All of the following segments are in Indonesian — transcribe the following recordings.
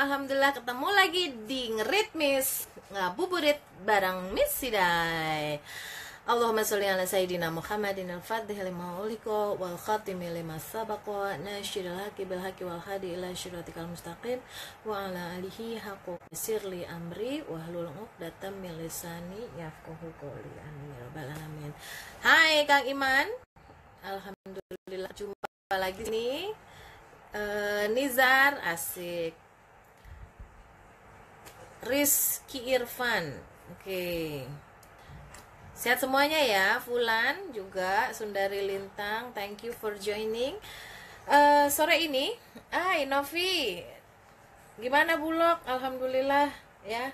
Alhamdulillah ketemu lagi di Ngerit Miss Ngabuburit bareng Miss Sidai. Allahumma sholli ala sayyidina Muhammadin al-fatih lima uliko wal khatimi lima sabaqa nasyiril haqi bil haqi wal hadi ila syiratikal mustaqim wa ala alihi haqqo sirli amri wahlul 'uqdatam min lisani yafqahu qawli. Amin ya rabbal alamin. Hai Kang Iman. Alhamdulillah jumpa lagi nih. Nizar asik, Rizky Irfan, oke. Sehat semuanya ya. Fulan juga, Sundari Lintang, thank you for joining. Sore ini, Novi, gimana Bulog? Alhamdulillah ya.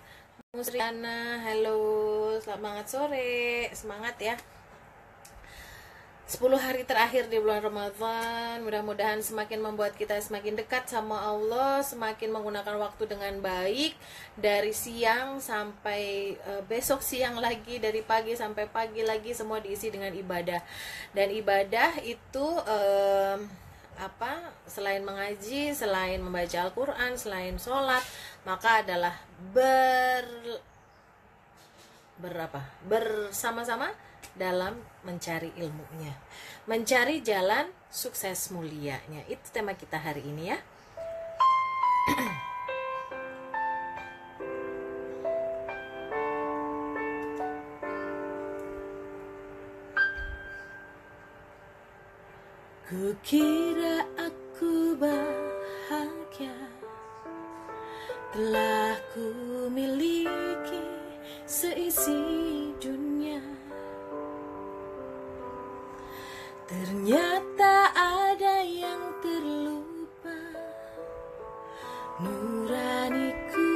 Musriana, halo, selamat sore, semangat ya. 10 hari terakhir di bulan Ramadan, mudah-mudahan semakin membuat kita semakin dekat sama Allah, semakin menggunakan waktu dengan baik, dari siang sampai besok siang lagi, dari pagi sampai pagi lagi, semua diisi dengan ibadah. Dan ibadah itu selain mengaji, selain membaca Al-Quran, selain sholat, maka adalah bersama-sama dalam mencari ilmunya, mencari jalan sukses mulianya. Itu tema kita hari ini ya. Kukira aku bahagia, telah ku miliki seisi dunia. Ternyata ada yang terlupa, nuraniku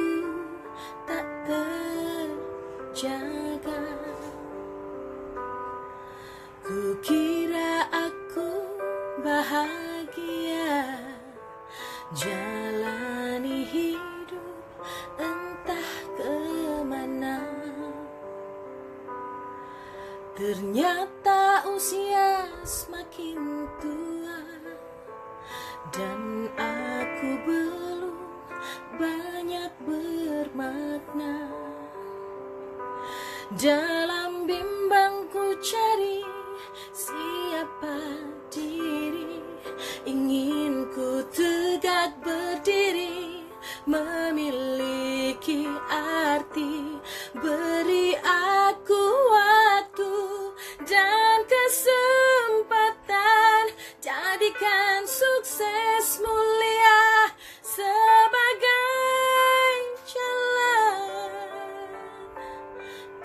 tak terjaga. Kukira aku bahagia, jalani hidup entah kemana. Ternyata usia semakin tua dan aku belum banyak bermakna. Dalam bimbangku cari siapa diri, ingin ku tegak berdiri, memiliki arti. Beri aku waktu dan kesempatan, jadikan sukses mulia sebagai jalan.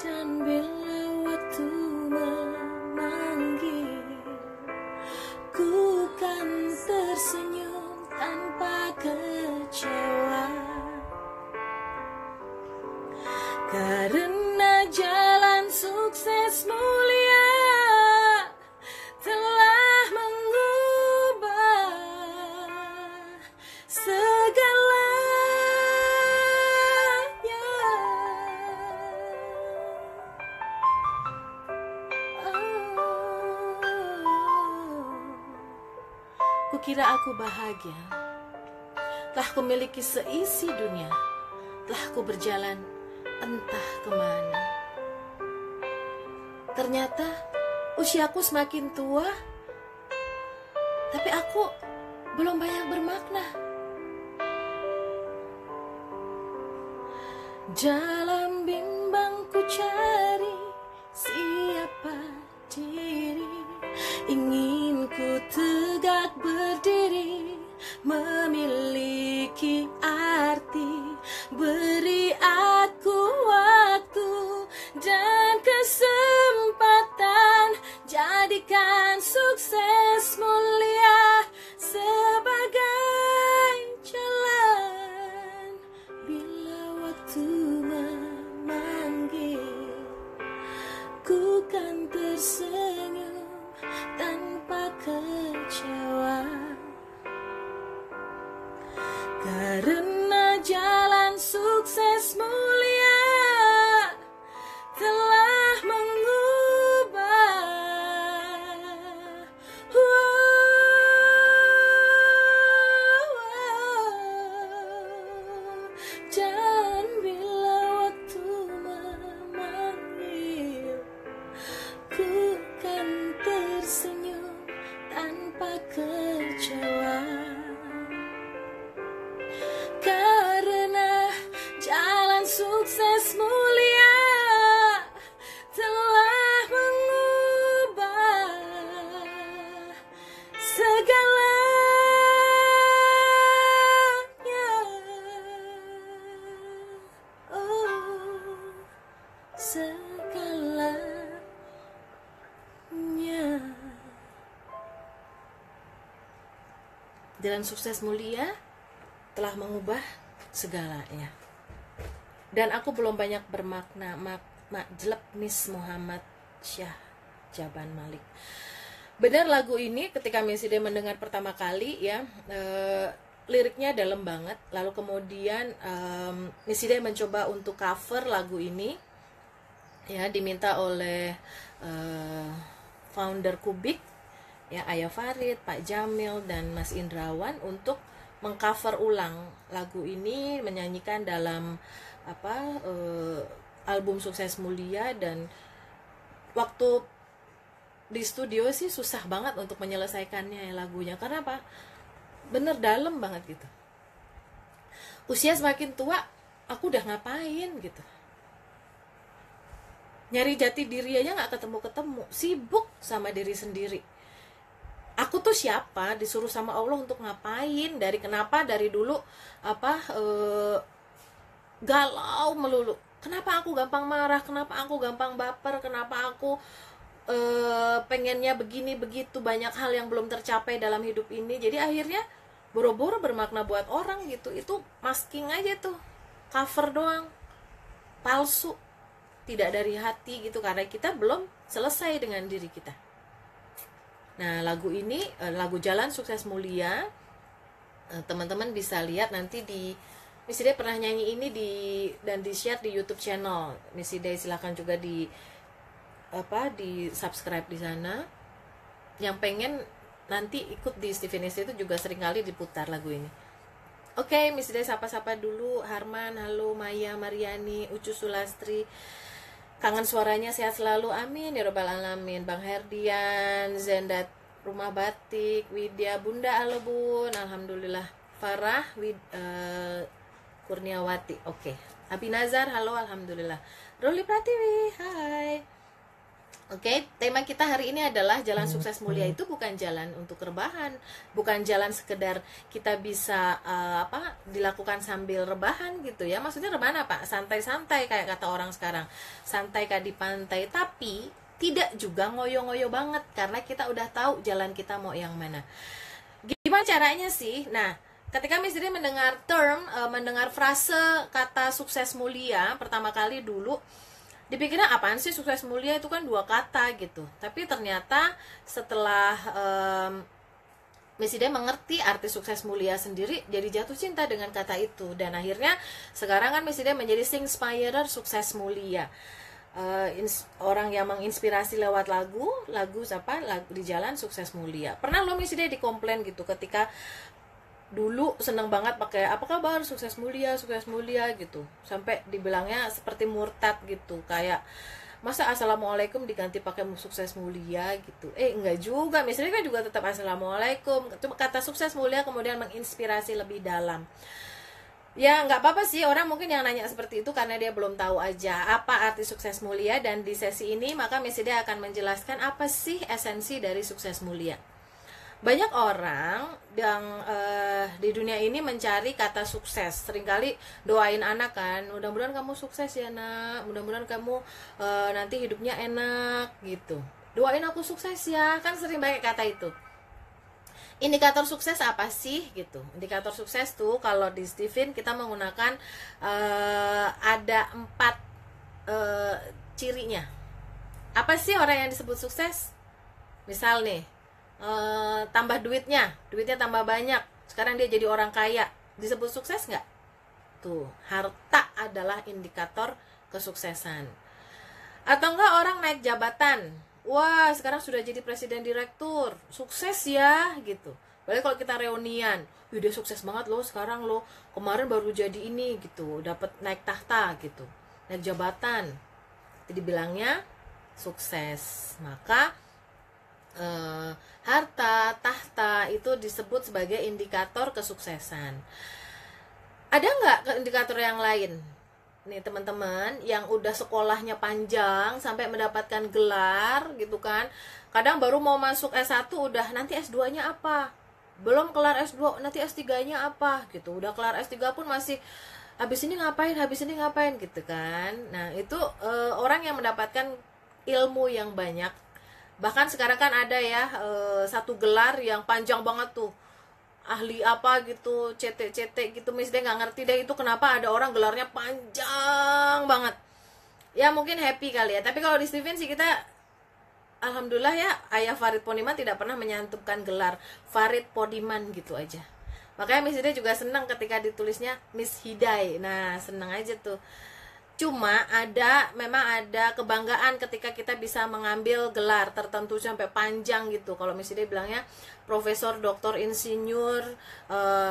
Dan bila waktu memanggil, ku kan tersenyum tanpa kecewa. Karena jalan sukses mulia telah mengubah segalanya. Kukira aku bahagia, telah kumiliki seisi dunia, telah ku berjalan entah kemana. Ternyata usiaku semakin tua, tapi aku belum banyak bermakna. Dalam bimbangku cari siapa diri, ingin ku tegak berdiri, memiliki arti. Beri aku waktu dan kesempatan, jadikan sukses mulia sebagai jalan. Bila waktu memanggil, ku kan tersenyum tanpa kecewa. Karena jalan sukses mulia telah mengubah Jalan Sukses Mulia telah mengubah segalanya. Dan aku belum banyak bermakna jelek Miss Muhammad Syah Jaban Malik. Benar, lagu ini ketika Miss Ide mendengar pertama kali ya, liriknya dalam banget. Lalu kemudian Miss Ide mencoba untuk cover lagu ini ya, diminta oleh founder Kubik ya, Ayah Farid, Pak Jamil dan Mas Indrawan untuk mengcover ulang lagu ini, menyanyikan dalam album Sukses Mulia. Dan waktu di studio sih susah banget untuk menyelesaikannya ya lagunya, karena apa? Bener dalam banget gitu. Usia semakin tua, aku udah ngapain gitu, nyari jati diri aja nggak ketemu, sibuk sama diri sendiri. Aku tuh siapa, disuruh sama Allah untuk ngapain, dari dulu galau melulu. Kenapa aku gampang marah, kenapa aku gampang baper, kenapa aku pengennya begini begitu, banyak hal yang belum tercapai dalam hidup ini. Jadi akhirnya boro-boro bermakna buat orang gitu. Itu masking aja tuh, cover doang, palsu, tidak dari hati gitu, karena kita belum selesai dengan diri kita. Nah, lagu ini, lagu Jalan Sukses Mulia, teman-teman bisa lihat nanti di Miss Ide pernah nyanyi ini dan di share di YouTube channel Miss Ide. Silahkan juga di subscribe di sana. Yang pengen nanti ikut di Steven itu juga seringkali diputar lagu ini. Oke, Miss Ide sapa-sapa dulu. Harman, halo. Maya, Mariani, Ucu Sulastri, kangen suaranya, sehat selalu, amin ya robbal alamin. Bang Herdian, Zendat Rumah Batik, Widya, Bunda, halo Bun, alhamdulillah. Farah, Kurniawati, oke. Abi Nazar, halo, alhamdulillah. Ruli Pratiwi, hai. Oke, tema kita hari ini adalah Jalan Sukses Mulia itu bukan jalan untuk rebahan, bukan jalan sekedar kita bisa dilakukan sambil rebahan gitu ya. Maksudnya rebahan apa? Santai-santai kayak kata orang sekarang, santai kayak di pantai, tapi tidak juga ngoyo-ngoyo banget, karena kita udah tahu jalan kita mau yang mana. Gimana caranya sih? Nah, ketika Miss Ide mendengar frase kata sukses mulia pertama kali dulu, dipikirnya apaan sih sukses mulia, itu kan 2 kata gitu. Tapi ternyata setelah Miss Ide mengerti arti sukses mulia sendiri, jadi jatuh cinta dengan kata itu. Dan akhirnya sekarang kan Miss Ide menjadi Singspirer Sukses Mulia, orang yang menginspirasi lewat lagu di Jalan Sukses Mulia. Pernah lo Miss Ide dikomplain gitu ketika dulu seneng banget pakai apa kabar sukses mulia gitu, sampai dibilangnya seperti murtad gitu, kayak masa assalamualaikum diganti pakai sukses mulia gitu. Enggak juga, misalnya kan juga tetap assalamualaikum, cuma kata sukses mulia kemudian menginspirasi lebih dalam. Ya nggak apa-apa sih, orang mungkin yang nanya seperti itu karena dia belum tahu aja apa arti sukses mulia. Dan di sesi ini maka Miss Ide akan menjelaskan apa sih esensi dari sukses mulia. Banyak orang yang di dunia ini mencari kata sukses. Seringkali doain anak kan, mudah-mudahan kamu sukses ya nak, mudah-mudahan kamu nanti hidupnya enak gitu. Doain aku sukses ya, kan sering pakai kata itu. Indikator sukses apa sih gitu? Indikator sukses tuh kalau di Steven kita menggunakan ada 4 cirinya. Apa sih orang yang disebut sukses? Misal nih, tambah duitnya tambah banyak, sekarang dia jadi orang kaya, disebut sukses nggak? Tuh, harta adalah indikator kesuksesan. Atau enggak orang naik jabatan, wah sekarang sudah jadi presiden direktur, sukses ya gitu. Padahal kalau kita reunian, dia sukses banget loh sekarang loh, kemarin baru jadi ini gitu, dapat naik tahta gitu, naik jabatan, jadi bilangnya sukses. Maka harta, tahta itu disebut sebagai indikator kesuksesan. Ada nggak indikator yang lain? Nih teman-teman yang udah sekolahnya panjang sampai mendapatkan gelar gitu kan, kadang baru mau masuk S1 udah nanti S2-nya apa, belum kelar S2 nanti S3-nya apa gitu, udah kelar S3 pun masih habis ini ngapain gitu kan. Nah itu orang yang mendapatkan ilmu yang banyak. Bahkan sekarang kan ada ya 1 gelar yang panjang banget tuh, ahli apa gitu, CT gitu, Miss Day nggak ngerti deh itu kenapa ada orang gelarnya panjang banget. Ya mungkin happy kali ya. Tapi kalau di Steven sih kita alhamdulillah ya, Ayah Farid Poniman tidak pernah menyantupkan gelar Farid Poniman gitu aja. Makanya Miss Hidai juga senang ketika ditulisnya Miss Hidai. Nah, senang aja tuh. Cuma memang ada kebanggaan ketika kita bisa mengambil gelar tertentu sampai panjang gitu. Kalau misalnya bilangnya profesor, doktor, insinyur,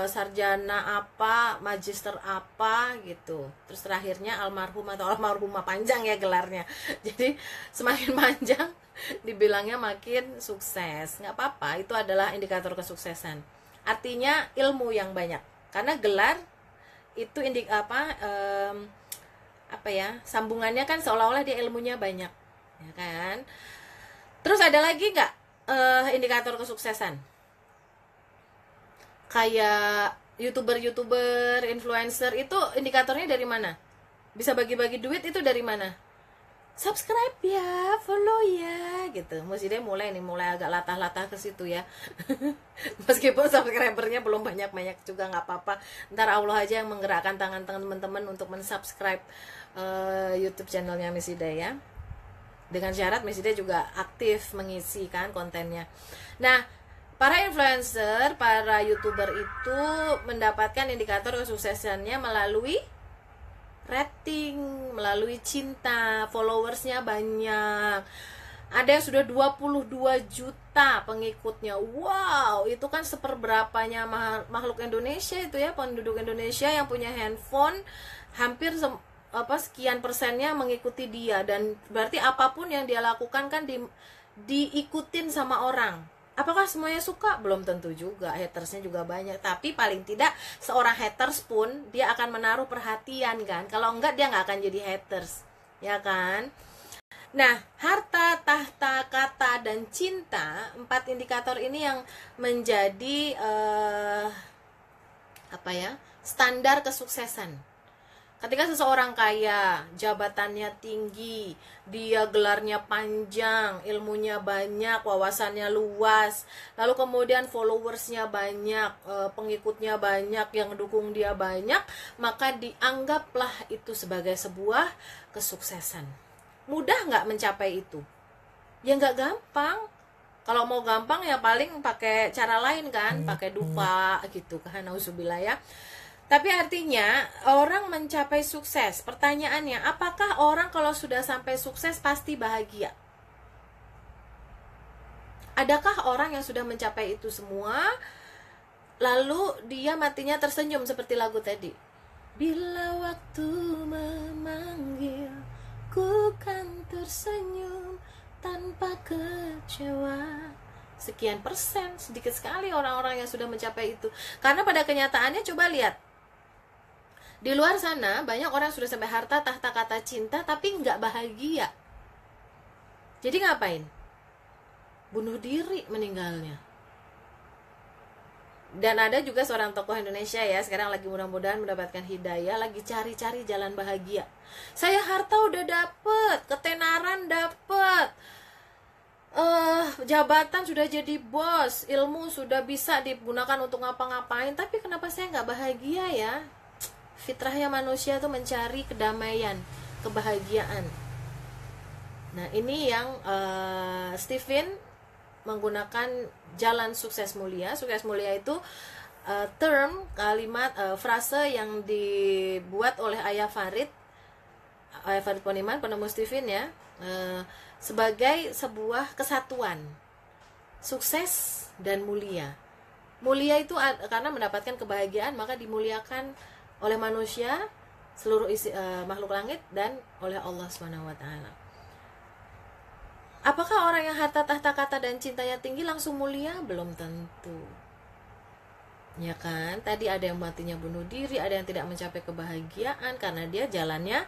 sarjana apa, magister apa gitu. Terus terakhirnya almarhum atau almarhumah, panjang ya gelarnya. Jadi semakin panjang dibilangnya makin sukses. Nggak apa-apa, itu adalah indikator kesuksesan. Artinya ilmu yang banyak. Karena gelar itu sambungannya kan seolah-olah dia ilmunya banyak, ya kan. Terus ada lagi nggak indikator kesuksesan kayak youtuber, influencer, itu indikatornya dari mana? Bisa bagi-bagi duit itu dari mana? Subscribe ya, follow ya, gitu. Maksudnya mulai agak latah-latah ke situ ya. Meskipun subscribernya belum banyak juga, nggak apa-apa. Ntar Allah aja yang menggerakkan tangan teman-teman untuk mensubscribe YouTube channelnya Miss Hidai ya. Dengan syarat Miss Hidai juga aktif mengisi kan kontennya. Nah, para influencer, para YouTuber itu mendapatkan indikator kesuksesannya melalui rating, melalui cinta, followersnya banyak. Ada yang sudah 22 juta pengikutnya. Wow, itu kan seperberapanya makhluk Indonesia itu ya, penduduk Indonesia yang punya handphone, hampir sekian persennya mengikuti dia. Dan berarti apapun yang dia lakukan kan diikutin sama orang. Apakah semuanya suka? Belum tentu juga, hatersnya juga banyak. Tapi paling tidak seorang haters pun dia akan menaruh perhatian kan. Kalau enggak dia nggak akan jadi haters, ya kan. Nah, harta, tahta, kata, dan cinta, 4 indikator ini yang menjadi standar kesuksesan. Ketika seseorang kaya, jabatannya tinggi, dia gelarnya panjang, ilmunya banyak, wawasannya luas, lalu kemudian followersnya banyak, pengikutnya banyak, yang dukung dia banyak, maka dianggaplah itu sebagai sebuah kesuksesan. Mudah nggak mencapai itu? Ya nggak gampang. Kalau mau gampang ya paling pakai cara lain kan, pakai dupa gitu kan, nauzubillah ya. Tapi artinya orang mencapai sukses. Pertanyaannya, apakah orang kalau sudah sampai sukses pasti bahagia? Adakah orang yang sudah mencapai itu semua lalu dia matinya tersenyum seperti lagu tadi? Bila waktu memanggil, ku kan tersenyum tanpa kecewa. Sekian persen, sedikit sekali orang-orang yang sudah mencapai itu. Karena pada kenyataannya coba lihat, di luar sana banyak orang sudah sampai harta, tahta, kata, cinta, tapi nggak bahagia. Jadi ngapain? Bunuh diri meninggalnya. Dan ada juga seorang tokoh Indonesia ya, sekarang lagi mudah-mudahan mendapatkan hidayah, lagi cari-cari jalan bahagia. Saya harta udah dapet, ketenaran dapet, jabatan sudah jadi bos, ilmu sudah bisa digunakan untuk ngapa-ngapain, tapi kenapa saya nggak bahagia ya? Fitrahnya manusia tuh mencari kedamaian, kebahagiaan. Nah, ini yang Steven menggunakan jalan sukses mulia. Sukses mulia itu kalimat, frase yang dibuat oleh Ayah Farid Poniman, penemu Steven ya, sebagai sebuah kesatuan sukses dan mulia. Mulia itu karena mendapatkan kebahagiaan, maka dimuliakan oleh manusia, seluruh makhluk langit, dan oleh Allah SWT. Apakah orang yang harta, tahta, kata, dan cintanya tinggi langsung mulia? Belum tentu, ya kan. Tadi ada yang matinya bunuh diri, ada yang tidak mencapai kebahagiaan karena dia jalannya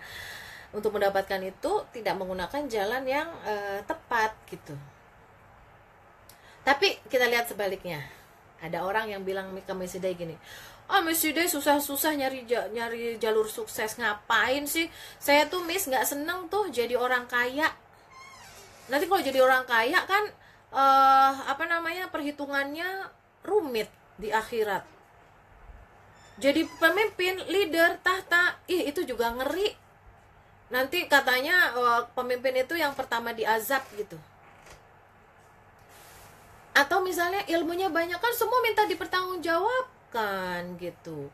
untuk mendapatkan itu tidak menggunakan jalan yang tepat gitu. Tapi kita lihat sebaliknya, ada orang yang bilang ke Miss Hidai gini, Miss Hidai susah-susah nyari jalur sukses, ngapain sih? Saya tuh Miss nggak seneng tuh jadi orang kaya. Nanti kalau jadi orang kaya kan perhitungannya rumit di akhirat. Jadi pemimpin, leader, tahta, itu juga ngeri. Nanti katanya pemimpin itu yang pertama diazab gitu. Atau misalnya ilmunya banyak, kan semua minta dipertanggungjawabkan gitu.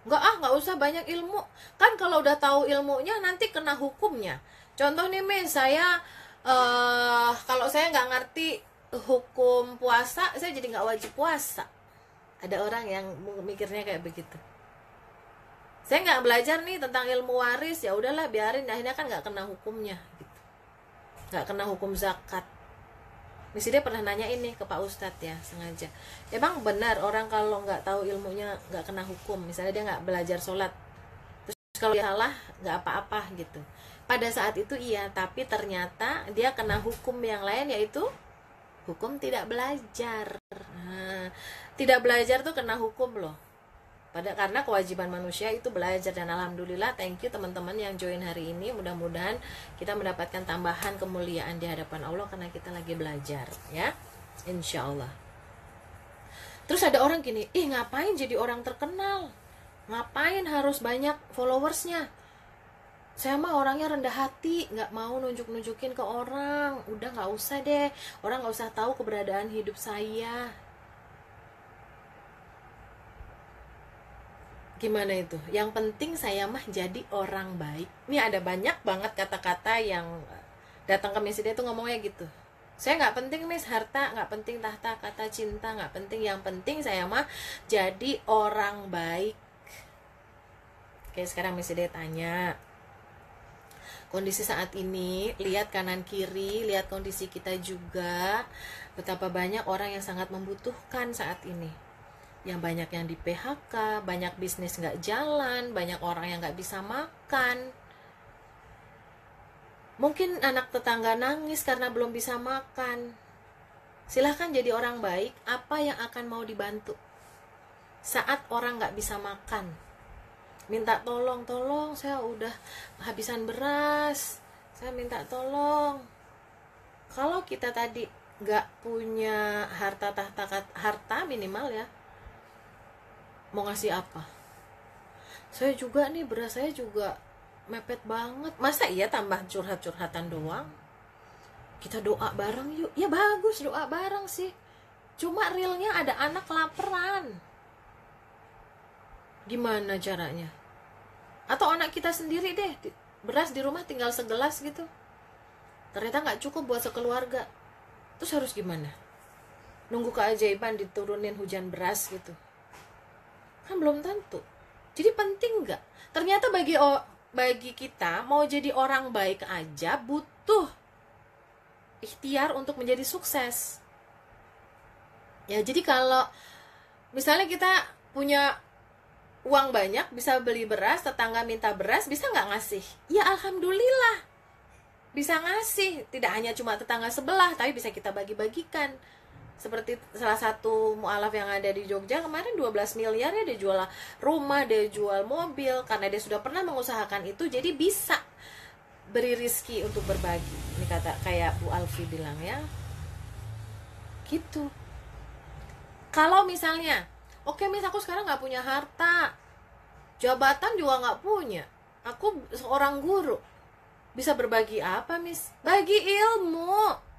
Nggak usah banyak ilmu. Kan kalau udah tahu ilmunya nanti kena hukumnya. Contoh nih saya kalau saya nggak ngerti hukum puasa, saya jadi nggak wajib puasa. Ada orang yang mikirnya kayak begitu. Saya nggak belajar nih tentang ilmu waris, ya udahlah biarin, akhirnya kan nggak kena hukumnya gitu. Nggak kena hukum zakat. Mesti dia pernah nanya ini ke Pak Ustadz ya, sengaja. Emang benar orang kalau nggak tahu ilmunya nggak kena hukum. Misalnya dia nggak belajar sholat, terus kalau dia salah nggak apa-apa gitu. Pada saat itu iya, tapi ternyata dia kena hukum yang lain, yaitu hukum tidak belajar. Nah, tidak belajar tuh kena hukum loh. Karena kewajiban manusia itu belajar. Dan alhamdulillah, thank you teman-teman yang join hari ini. Mudah-mudahan kita mendapatkan tambahan kemuliaan di hadapan Allah karena kita lagi belajar ya, insya Allah. Terus ada orang gini, ngapain jadi orang terkenal, ngapain harus banyak followersnya, saya mah orangnya rendah hati, nggak mau nunjukin ke orang. Udah nggak usah deh, orang nggak usah tahu keberadaan hidup saya. Gimana itu? Yang penting saya mah jadi orang baik. Ini ada banyak banget kata-kata yang datang ke Miss dia tuh ngomongnya gitu. Saya nggak penting Miss harta, nggak penting tahta, kata cinta nggak penting. Yang penting saya mah jadi orang baik. Oke, sekarang Miss dia tanya, kondisi saat ini, lihat kanan kiri, lihat kondisi kita juga, betapa banyak orang yang sangat membutuhkan saat ini. Yang banyak yang di PHK, banyak bisnis nggak jalan, banyak orang yang nggak bisa makan. Mungkin anak tetangga nangis karena belum bisa makan. Silahkan jadi orang baik, apa yang akan mau dibantu? Saat orang nggak bisa makan, minta tolong, saya udah kehabisan beras, saya minta tolong. Kalau kita tadi nggak punya harta minimal ya, mau ngasih apa? Saya juga nih, beras saya juga mepet banget. Masa iya tambah curhat-curhatan doang? Kita doa bareng yuk. Ya bagus doa bareng sih. Cuma realnya ada anak kelaparan. Gimana caranya? Atau anak kita sendiri deh, beras di rumah tinggal segelas gitu, ternyata nggak cukup buat sekeluarga. Terus harus gimana? Nunggu keajaiban diturunin hujan beras gitu? Kan belum tentu. Jadi penting nggak? Ternyata bagi kita mau jadi orang baik aja butuh ikhtiar untuk menjadi sukses. Ya, jadi kalau misalnya kita punya uang banyak, bisa beli beras, tetangga minta beras, bisa nggak ngasih? Ya alhamdulillah, bisa ngasih. Tidak hanya cuma tetangga sebelah, tapi bisa kita bagi-bagikan. Seperti salah satu mu'alaf yang ada di Jogja kemarin 12 miliar ya, dia jual rumah, dia jual mobil, karena dia sudah pernah mengusahakan itu, jadi bisa beri rizki untuk berbagi. Ini kata kayak Bu Alfi bilang ya, gitu. Kalau misalnya, oke Miss, aku sekarang nggak punya harta, jabatan juga nggak punya, aku seorang guru, bisa berbagi apa Miss? Bagi ilmu.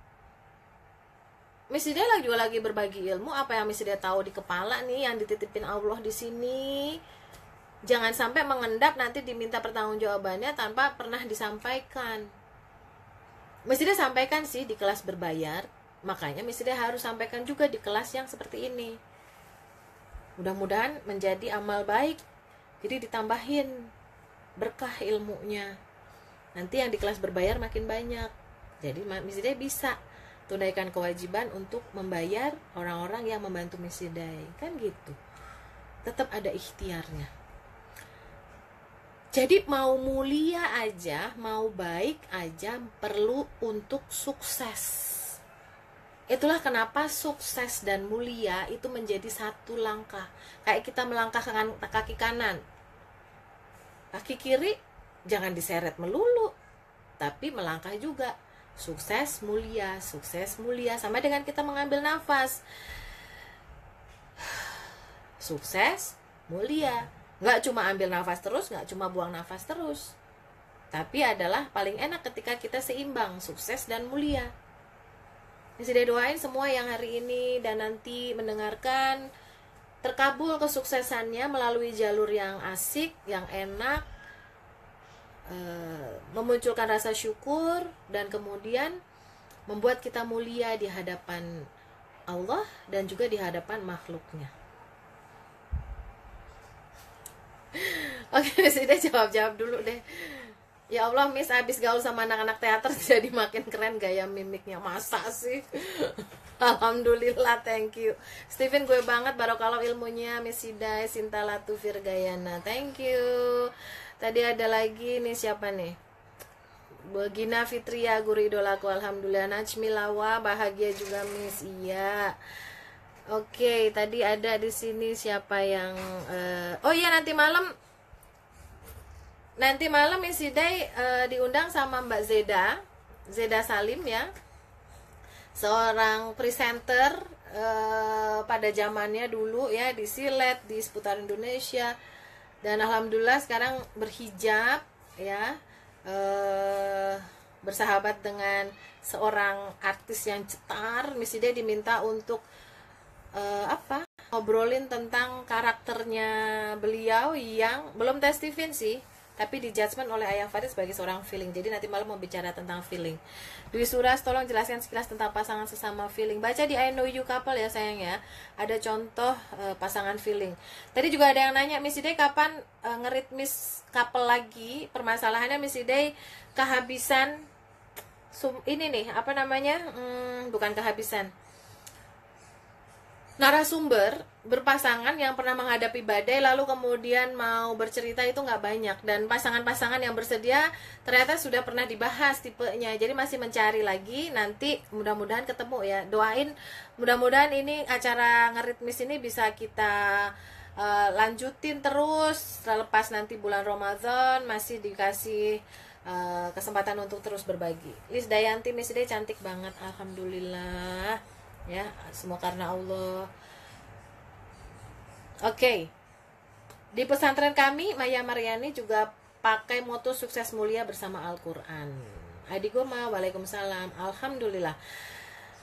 Miss dia lagi berbagi ilmu, apa yang Miss dia tahu di kepala nih, yang dititipin Allah di sini. Jangan sampai mengendap nanti diminta pertanggungjawabannya tanpa pernah disampaikan. Miss dia sampaikan sih di kelas berbayar, makanya Miss dia harus sampaikan juga di kelas yang seperti ini. Mudah-mudahan menjadi amal baik, jadi ditambahin berkah ilmunya. Nanti yang di kelas berbayar makin banyak, jadi Miss dia bisa tunaikan kewajiban untuk membayar orang-orang yang membantu Miss Hidayah, kan gitu. Tetap ada ikhtiarnya. Jadi mau mulia aja, mau baik aja perlu untuk sukses. Itulah kenapa sukses dan mulia itu menjadi satu langkah. Kayak kita melangkah dengan kaki kanan, kaki kiri jangan diseret melulu, tapi melangkah juga. Sukses mulia, sama dengan kita mengambil nafas. sukses, mulia. Nggak cuma ambil nafas terus, nggak cuma buang nafas terus, tapi adalah paling enak ketika kita seimbang, sukses dan mulia. Saya doain semua yang hari ini dan nanti mendengarkan terkabul kesuksesannya melalui jalur yang asik, yang enak, memunculkan rasa syukur, dan kemudian membuat kita mulia di hadapan Allah dan juga di hadapan makhluknya. Oke, sudah jawab dulu deh. Ya Allah, Miss abis gaul sama anak-anak teater jadi makin keren gaya mimiknya. Masa sih? Alhamdulillah, thank you Steven, gue banget, barokallah ilmunya. Miss Hidai, Sinta Latu Virgayana, thank you. Tadi ada lagi nih, siapa nih? Gina Fitria, guru idolaku, alhamdulillah. Najmilawa, bahagia juga Miss. Iya. Oke, tadi ada di sini siapa yang oh iya, nanti malam Miss Hidai diundang sama Mbak Zeda Salim ya, seorang presenter pada zamannya dulu ya, di Silet, di seputar Indonesia, dan alhamdulillah sekarang berhijab ya, bersahabat dengan seorang artis yang cetar. Miss Hidai diminta untuk ngobrolin tentang karakternya beliau yang belum tes Steven sih, tapi di judgment oleh Ayah Farid sebagai seorang feeling. Jadi nanti malam mau bicara tentang feeling. Dwi Suras, tolong jelaskan sekilas tentang pasangan sesama feeling. Baca di I Know You Couple ya sayang ya, ada contoh pasangan feeling. Tadi juga ada yang nanya, Miss Hidai kapan ngeritmis couple lagi? Permasalahannya Miss Hidai kehabisan ini nih, apa namanya, bukan kehabisan, narasumber berpasangan yang pernah menghadapi badai lalu kemudian mau bercerita itu nggak banyak, dan pasangan-pasangan yang bersedia ternyata sudah pernah dibahas tipenya, jadi masih mencari lagi. Nanti mudah-mudahan ketemu ya, doain mudah-mudahan ini acara ngeritmis ini bisa kita lanjutin terus selepas nanti bulan Ramadan masih dikasih kesempatan untuk terus berbagi. Liz Dayanti, Miss Day cantik banget, alhamdulillah ya, semua karena Allah. Oke. Di pesantren kami Maya Maryani juga pakai moto sukses mulia bersama Al-Quran. Adi Goma, waalaikumsalam, alhamdulillah.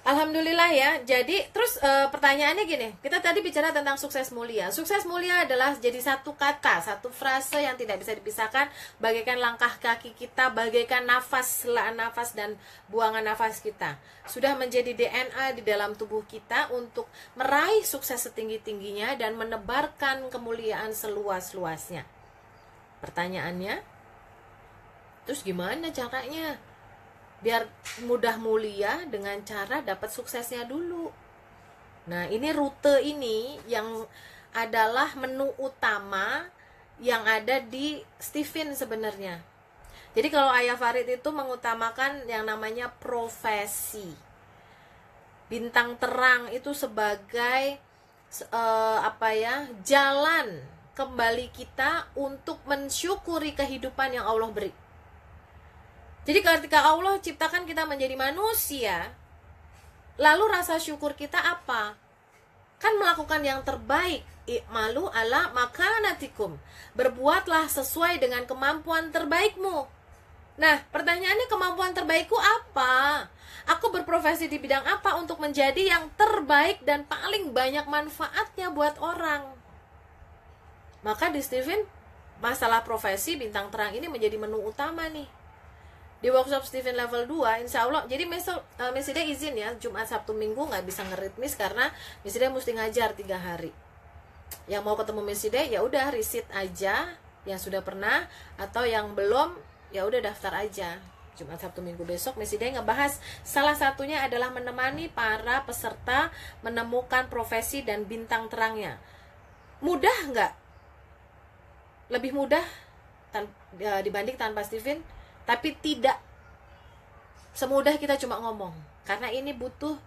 Alhamdulillah ya. Jadi terus pertanyaannya gini, kita tadi bicara tentang sukses mulia. Sukses mulia adalah jadi satu kata, satu frase yang tidak bisa dipisahkan, bagaikan langkah kaki kita, bagaikan nafas, helaan nafas dan buangan nafas kita. Sudah menjadi DNA di dalam tubuh kita untuk meraih sukses setinggi-tingginya dan menebarkan kemuliaan seluas-luasnya. Pertanyaannya, terus gimana caranya biar mudah mulia? Dengan cara dapat suksesnya dulu. Nah, ini rute ini yang adalah menu utama yang ada di Steven sebenarnya. Jadi kalau Ayah Farid itu mengutamakan yang namanya profesi. Bintang terang itu sebagai jalan kembali kita untuk mensyukuri kehidupan yang Allah beri. Jadi ketika Allah ciptakan kita menjadi manusia, lalu rasa syukur kita apa? Kan melakukan yang terbaik. I'malu ala makanatikum. Berbuatlah sesuai dengan kemampuan terbaikmu. Nah, pertanyaannya, kemampuan terbaikku apa? Aku berprofesi di bidang apa untuk menjadi yang terbaik dan paling banyak manfaatnya buat orang? Maka di Steven, masalah profesi bintang terang ini menjadi menu utama nih. Di workshop Steven level 2, insya Allah, jadi Miss Hidai izin ya, Jumat, Sabtu, Minggu nggak bisa ngeritmis karena Miss Hidai mesti ngajar 3 hari. Yang mau ketemu Miss Hidai, ya udah riset aja yang sudah pernah, atau yang belum, ya udah daftar aja. Jumat, Sabtu, Minggu besok Miss Hidai ngebahas, salah satunya adalah menemani para peserta menemukan profesi dan bintang terangnya. Mudah nggak? Lebih mudah dibanding tanpa Steven, tapi tidak semudah kita cuma ngomong, karena ini butuh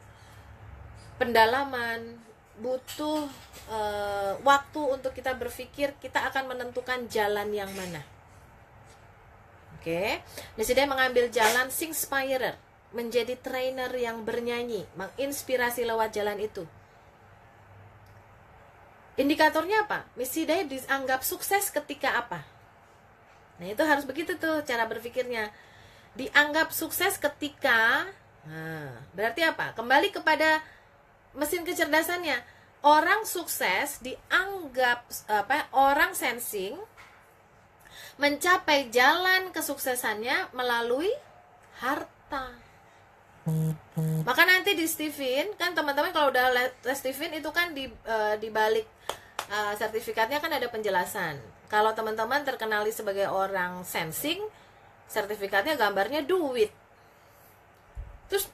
pendalaman, butuh waktu untuk kita berpikir kita akan menentukan jalan yang mana. Oke, Miss Hidai mengambil jalan Singspirer, menjadi trainer yang bernyanyi, menginspirasi lewat jalan itu. Indikatornya apa? Miss Hidayah dianggap sukses ketika apa? Nah, itu harus begitu tuh cara berpikirnya. Dianggap sukses ketika, nah, berarti apa? Kembali kepada mesin kecerdasannya. Orang sukses dianggap apa? Orang sensing mencapai jalan kesuksesannya melalui harta. Maka nanti di Steven kan teman-teman kalau udah les Steven itu kan di balik sertifikatnya kan ada penjelasan. Kalau teman-teman terkenali sebagai orang sensing, sertifikatnya gambarnya duit. Terus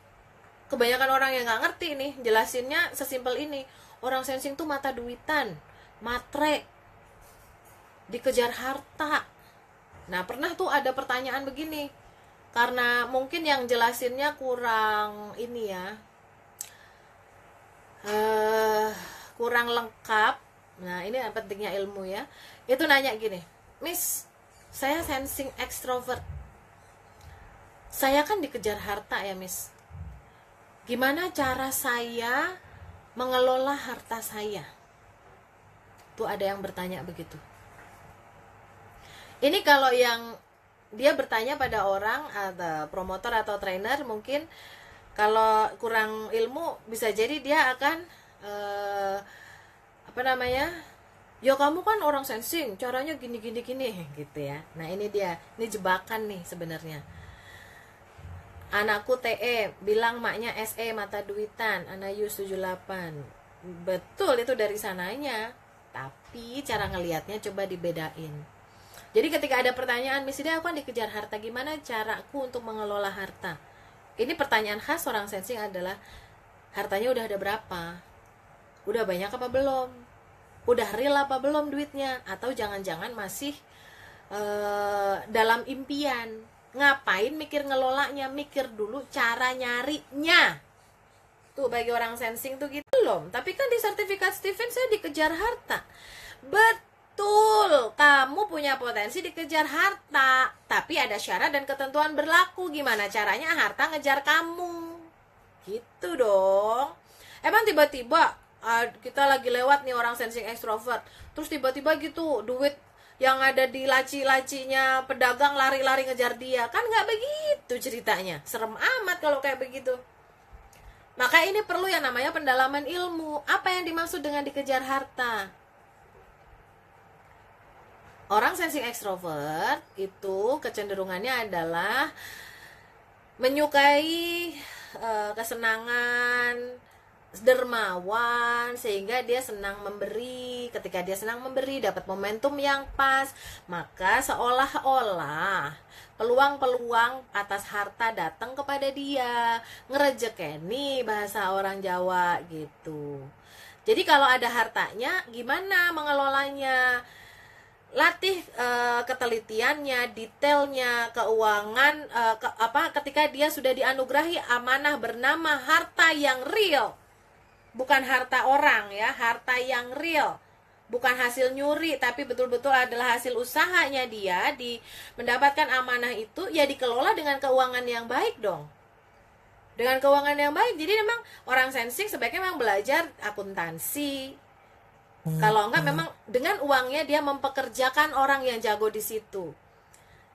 kebanyakan orang yang nggak ngerti nih, jelasinnya sesimpel ini. Orang sensing tuh mata duitan, matre, dikejar harta. Nah, pernah tuh ada pertanyaan begini, karena mungkin yang jelasinnya kurang ini ya, kurang lengkap. Nah, ini pentingnya ilmu ya. Itu nanya gini, Miss, saya sensing extrovert, saya kan dikejar harta ya Miss, gimana cara saya mengelola harta saya? Tuh ada yang bertanya begitu. Ini kalau yang dia bertanya pada orang atau promotor atau trainer, mungkin kalau kurang ilmu bisa jadi dia akan apa namanya, ya kamu kan orang sensing, caranya gini gitu ya. Nah ini dia, ini jebakan nih sebenarnya. Anakku TE bilang maknya SE mata duitan, Anayu 78. Betul, itu dari sananya, tapi cara ngelihatnya coba dibedain. Jadi ketika ada pertanyaan, Miss Hidayah aku kan dikejar harta, gimana caraku untuk mengelola harta? Ini pertanyaan khas orang sensing adalah, hartanya udah ada berapa? Udah banyak apa belum? Udah real apa belum duitnya? Atau jangan-jangan masih dalam impian? Ngapain mikir ngelolanya? Mikir dulu cara nyarinya. Tuh bagi orang sensing tuh gitu. Belum, tapi kan di sertifikat Steven saya dikejar harta. Betul, kamu punya potensi dikejar harta, tapi ada syarat dan ketentuan berlaku. Gimana caranya harta ngejar kamu? Gitu dong. Emang tiba-tiba kita lagi lewat nih orang sensing extrovert, terus tiba-tiba gitu duit yang ada di laci-lacinya pedagang lari-lari ngejar dia? Kan nggak begitu ceritanya. Serem amat kalau kayak begitu. Maka ini perlu yang namanya pendalaman ilmu. Apa yang dimaksud dengan dikejar harta? Orang sensing extrovert itu kecenderungannya adalah menyukai kesenangan, dermawan, sehingga dia senang memberi. Ketika dia senang memberi, dapat momentum yang pas, maka seolah-olah peluang-peluang atas harta datang kepada dia, ngerejekeni bahasa orang Jawa gitu. Jadi kalau ada hartanya, gimana mengelolanya? Latih ketelitiannya, detailnya, keuangan, ketika dia sudah dianugerahi amanah bernama harta yang real, bukan harta orang ya, harta yang real, bukan hasil nyuri, tapi betul-betul adalah hasil usahanya dia di mendapatkan amanah itu, ya dikelola dengan keuangan yang baik dong, dengan keuangan yang baik. Jadi memang orang sensing sebaiknya memang belajar akuntansi. Kalau enggak, memang dengan uangnya dia mempekerjakan orang yang jago di situ.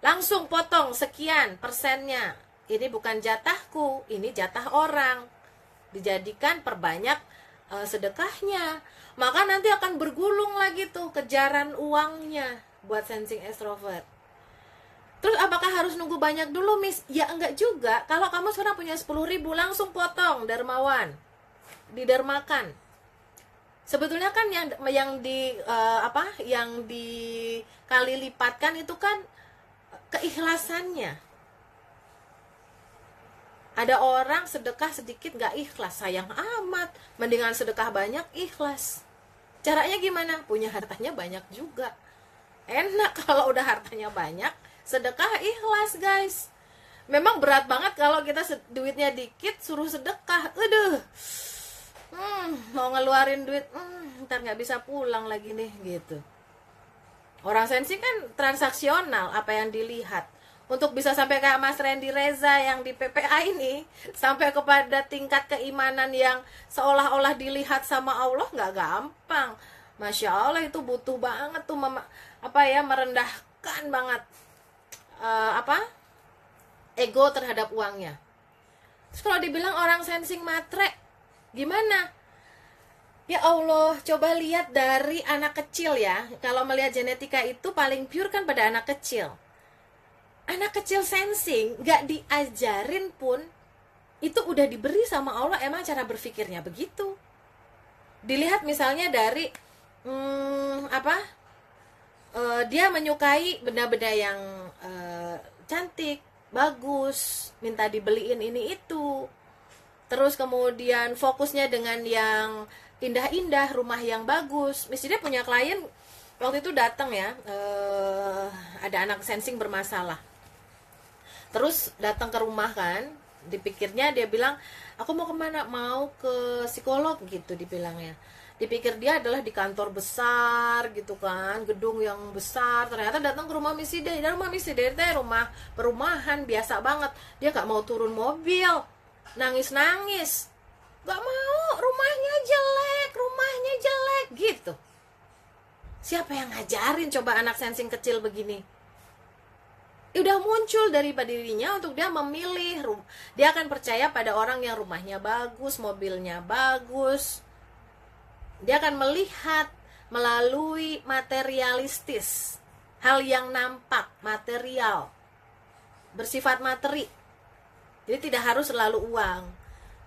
Langsung potong sekian persennya. Ini bukan jatahku, ini jatah orang. Dijadikan perbanyak sedekahnya. Maka nanti akan bergulung lagi tuh kejaran uangnya buat sensing extrovert. Terus apakah harus nunggu banyak dulu, Miss? Ya enggak juga. Kalau kamu sekarang punya 10.000, langsung potong, dermawan. Didermakan. Sebetulnya kan yang dikali lipatkan itu kan keikhlasannya. Ada orang sedekah sedikit gak ikhlas, sayang amat, mendingan sedekah banyak ikhlas. Caranya gimana? Punya hartanya banyak juga. Enak kalau udah hartanya banyak, sedekah ikhlas guys. Memang berat banget kalau kita duitnya dikit suruh sedekah. Aduh, mau ngeluarin duit, ntar nggak bisa pulang lagi nih gitu. Orang sensi kan transaksional, apa yang dilihat. Untuk bisa sampai kayak Mas Randy Reza yang di PPA ini, sampai kepada tingkat keimanan yang seolah-olah dilihat sama Allah, nggak gampang. Masya Allah, itu butuh banget tuh merendahkan banget ego terhadap uangnya. Terus kalau dibilang orang sensing matre, gimana? Ya Allah, coba lihat dari anak kecil ya. Kalau melihat genetika itu paling pure kan pada anak kecil. Anak kecil sensing, gak diajarin pun, itu udah diberi sama Allah, emang cara berpikirnya begitu. Dilihat misalnya dari dia menyukai benda-benda yang cantik, bagus, minta dibeliin ini itu. Terus kemudian fokusnya dengan yang indah-indah, rumah yang bagus. Misalnya punya klien waktu itu datang ya, ada anak sensing bermasalah. Terus datang ke rumah kan, dipikirnya dia bilang, aku mau kemana? Mau ke psikolog gitu dibilangnya. Dipikir dia adalah di kantor besar gitu kan, gedung yang besar. Ternyata datang ke rumah Missy Day. Dan rumah Missy Day itu rumah perumahan biasa banget. Dia gak mau turun mobil, nangis-nangis, gak mau, rumahnya jelek gitu. Siapa yang ngajarin coba anak sensing kecil begini? Udah muncul dari dirinya untuk dia memilih. Dia akan percaya pada orang yang rumahnya bagus, mobilnya bagus. Dia akan melihat melalui materialistis, hal yang nampak, material, bersifat materi. Jadi tidak harus selalu uang.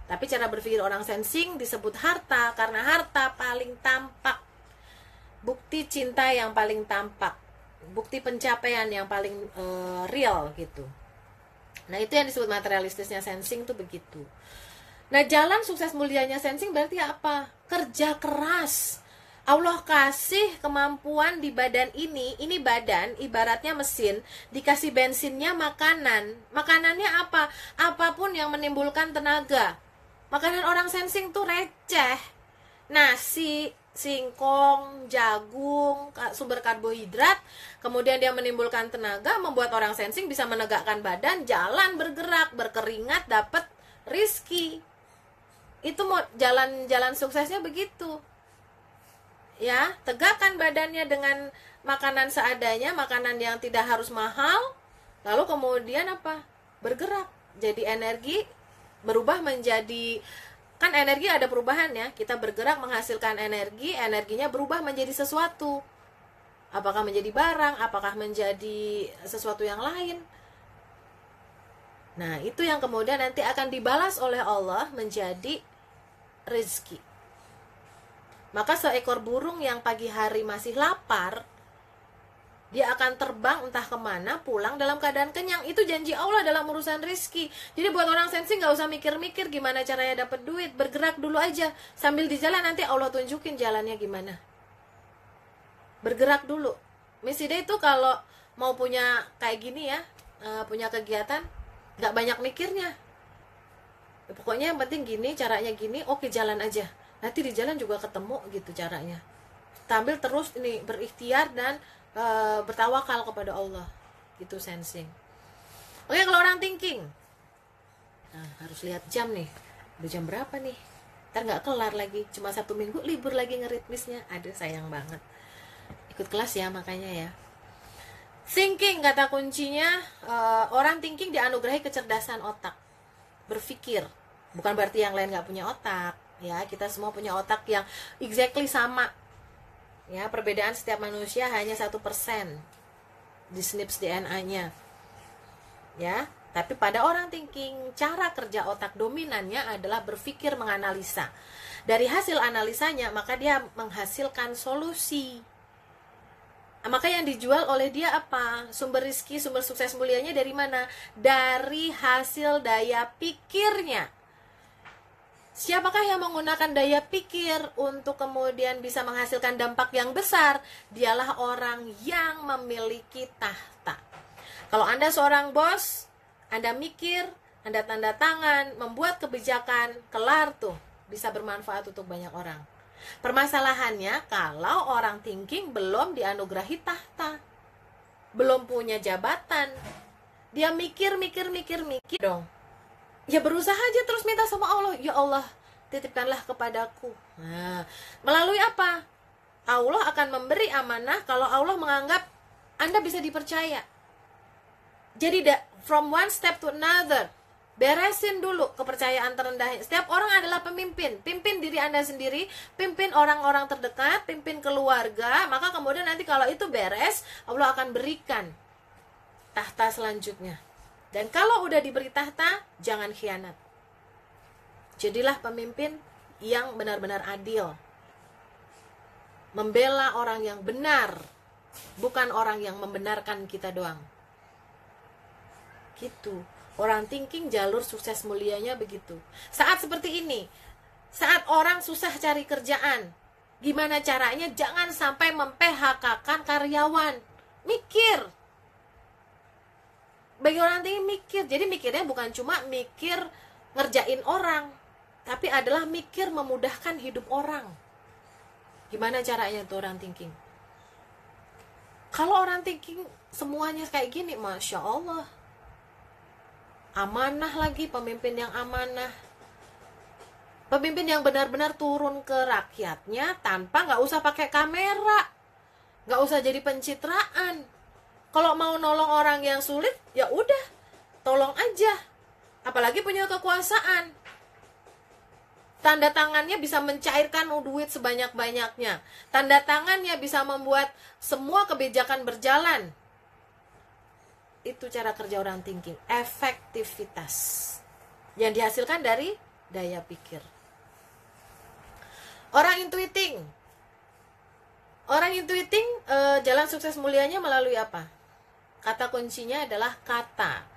Tapi cara berpikir orang sensing disebut harta, karena harta paling tampak. Bukti cinta yang paling tampak, bukti pencapaian yang paling real gitu. Nah, itu yang disebut materialistisnya sensing tuh begitu. Nah, jalan sukses mulianya sensing berarti apa? Kerja keras. Allah kasih kemampuan di badan ini badan ibaratnya mesin, dikasih bensinnya makanan. Makanannya apa? Apapun yang menimbulkan tenaga. Makanan orang sensing tuh receh. Nasi, singkong, jagung, sumber karbohidrat, kemudian dia menimbulkan tenaga, membuat orang sensing bisa menegakkan badan, jalan, bergerak, berkeringat, dapat rizki. Itu mau jalan suksesnya begitu. Ya, tegakkan badannya dengan makanan seadanya, makanan yang tidak harus mahal. Lalu kemudian apa? Bergerak. Jadi energi berubah menjadi, kan energi ada perubahan ya. Kita bergerak menghasilkan energi, energinya berubah menjadi sesuatu. Apakah menjadi barang, apakah menjadi sesuatu yang lain. Nah, itu yang kemudian nanti akan dibalas oleh Allah menjadi rezeki. Maka seekor burung yang pagi hari masih lapar, dia akan terbang entah kemana, pulang dalam keadaan kenyang. Itu janji Allah dalam urusan rezeki. Jadi buat orang sensing gak usah mikir-mikir gimana caranya dapat duit, bergerak dulu aja. Sambil di jalan nanti Allah tunjukin jalannya gimana. Bergerak dulu. Missy Day itu kalau mau punya kayak gini ya, punya kegiatan, gak banyak mikirnya. Pokoknya yang penting gini, caranya gini, oke jalan aja. Nanti di jalan juga ketemu gitu caranya. Sambil terus ini berikhtiar dan bertawakal kepada Allah. Gitu sensing. Oke, kalau orang thinking, nah, harus lihat jam nih. Udah jam berapa nih? Ntar gak kelar lagi. Cuma 1 minggu libur lagi ngeritmisnya. Aduh, sayang banget. Ikut kelas ya makanya ya. Thinking, kata kuncinya, orang thinking dianugerahi kecerdasan otak, berpikir. Bukan berarti yang lain gak punya otak ya, kita semua punya otak yang exactly sama ya. Perbedaan setiap manusia hanya 1% di SNPs DNA-nya ya. Tapi pada orang thinking, cara kerja otak dominannya adalah berpikir, menganalisa. Dari hasil analisanya maka dia menghasilkan solusi. Maka yang dijual oleh dia apa? Sumber rizki, sumber sukses mulianya dari mana? Dari hasil daya pikirnya. Siapakah yang menggunakan daya pikir untuk kemudian bisa menghasilkan dampak yang besar? Dialah orang yang memiliki tahta. Kalau Anda seorang bos, Anda mikir, Anda tanda tangan, membuat kebijakan, kelar tuh, bisa bermanfaat untuk banyak orang. Permasalahannya kalau orang thinking belum dianugerahi tahta, belum punya jabatan, dia mikir dong. Ya berusaha aja terus minta sama Allah, ya Allah titipkanlah kepadaku. Nah, melalui apa? Allah akan memberi amanah kalau Allah menganggap Anda bisa dipercaya. Jadi from one step to another, beresin dulu kepercayaan terendahnya. Setiap orang adalah pemimpin. Pimpin diri Anda sendiri, pimpin orang-orang terdekat, pimpin keluarga. Maka kemudian nanti kalau itu beres, Allah akan berikan tahta selanjutnya. Dan kalau udah diberi tahta, jangan khianat. Jadilah pemimpin yang benar-benar adil. Membela orang yang benar, bukan orang yang membenarkan kita doang. Gitu. Orang thinking jalur sukses mulianya begitu. Saat seperti ini, saat orang susah cari kerjaan, gimana caranya jangan sampai mem-PHK-kan karyawan. Mikir. Bagi orang thinking mikir. Jadi mikirnya bukan cuma mikir ngerjain orang, tapi adalah mikir memudahkan hidup orang. Gimana caranya tuh orang thinking? Kalau orang thinking semuanya kayak gini, Masya Allah. Amanah lagi, pemimpin yang amanah. Pemimpin yang benar-benar turun ke rakyatnya tanpa nggak usah pakai kamera. Nggak usah jadi pencitraan. Kalau mau nolong orang yang sulit, ya udah, tolong aja. Apalagi punya kekuasaan. Tanda tangannya bisa mencairkan duit sebanyak-banyaknya. Tanda tangannya bisa membuat semua kebijakan berjalan. Itu cara kerja orang thinking. Efektivitas yang dihasilkan dari daya pikir. Orang intuiting. Orang intuiting jalan sukses mulianya melalui apa? Kata kuncinya adalah kata.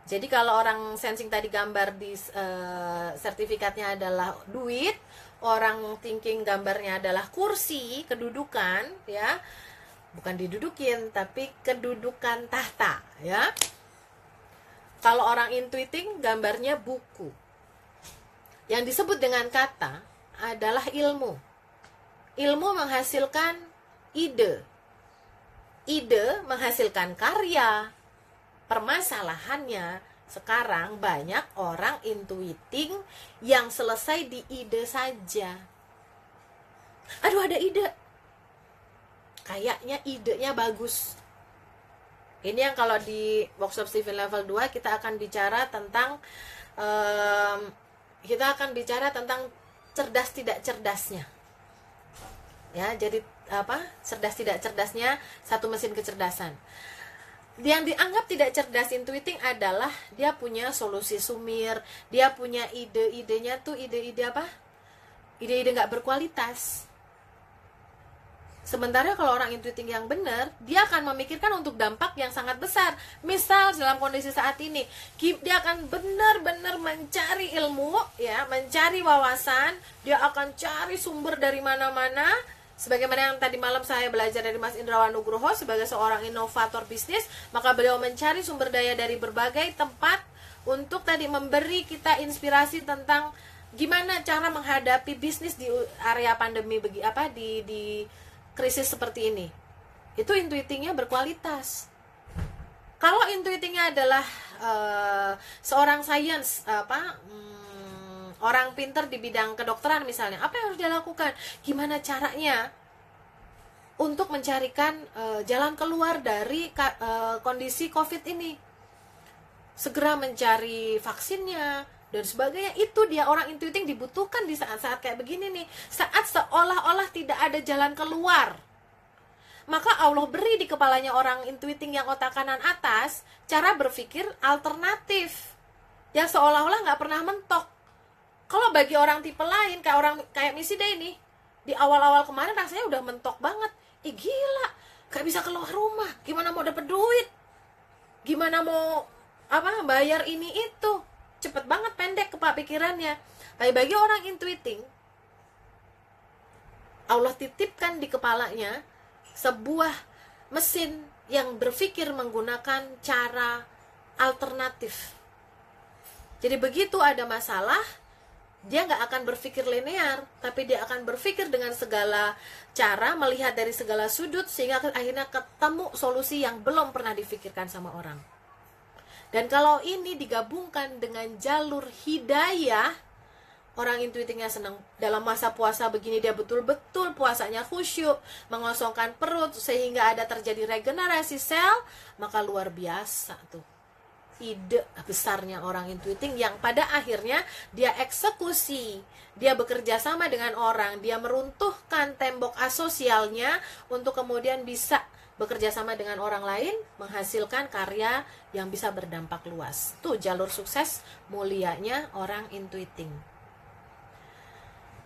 Jadi kalau orang sensing tadi gambar di sertifikatnya adalah duit, orang thinking gambarnya adalah kursi, kedudukan, ya. Bukan didudukin, tapi kedudukan tahta, ya. Kalau orang intuiting gambarnya buku. Yang disebut dengan kata adalah ilmu. Ilmu menghasilkan ide. Ide menghasilkan karya. Permasalahannya sekarang banyak orang intuiting yang selesai di ide saja. Aduh, ada ide. Kayaknya idenya bagus. Ini yang kalau di workshop Steven level 2 kita akan bicara tentang cerdas tidak cerdasnya. Ya, jadi cerdas tidak cerdasnya satu mesin kecerdasan. Yang dianggap tidak cerdas intuiting adalah dia punya solusi sumir, dia punya ide-idenya tuh ide-ide apa? Ide-ide nggak berkualitas. Sementara kalau orang intuiting yang benar, dia akan memikirkan untuk dampak yang sangat besar. Misal dalam kondisi saat ini, dia akan benar-benar mencari ilmu, ya, mencari wawasan, dia akan cari sumber dari mana-mana. Sebagaimana yang tadi malam saya belajar dari Mas Indrawan Nugroho sebagai seorang inovator bisnis, maka beliau mencari sumber daya dari berbagai tempat untuk tadi memberi kita inspirasi tentang gimana cara menghadapi bisnis di area pandemi di krisis seperti ini. Itu intuitingnya berkualitas. Kalau intuitingnya adalah seorang sains, orang pinter di bidang kedokteran misalnya, apa yang harus dia lakukan? Gimana caranya untuk mencarikan jalan keluar dari kondisi COVID ini? Segera mencari vaksinnya dan sebagainya. Itu dia orang intuiting dibutuhkan di saat-saat kayak begini nih. Saat seolah-olah tidak ada jalan keluar. Maka Allah beri di kepalanya orang intuiting yang otak kanan atas cara berpikir alternatif yang seolah-olah nggak pernah mentok. Kalau bagi orang tipe lain kayak Missy Day ini, di awal-awal kemarin rasanya udah mentok banget. Gila, gak bisa keluar rumah, gimana mau dapet duit, gimana mau bayar ini itu, cepet banget pendek pikirannya. Tapi bagi orang intuiting, Allah titipkan di kepalanya sebuah mesin yang berpikir menggunakan cara alternatif. Jadi begitu ada masalah, dia nggak akan berpikir linear, tapi dia akan berpikir dengan segala cara, melihat dari segala sudut, sehingga akhirnya ketemu solusi yang belum pernah difikirkan sama orang. Dan kalau ini digabungkan dengan jalur hidayah, Orang intuitingnya senang dalam masa puasa begini, dia betul-betul puasanya khusyuk, mengosongkan perut sehingga ada terjadi regenerasi sel, maka luar biasa tuh ide besarnya orang intuiting yang pada akhirnya dia eksekusi, dia bekerja sama dengan orang, dia meruntuhkan tembok asosialnya untuk kemudian bisa bekerja sama dengan orang lain, menghasilkan karya yang bisa berdampak luas. Tuh jalur sukses mulianya orang intuiting.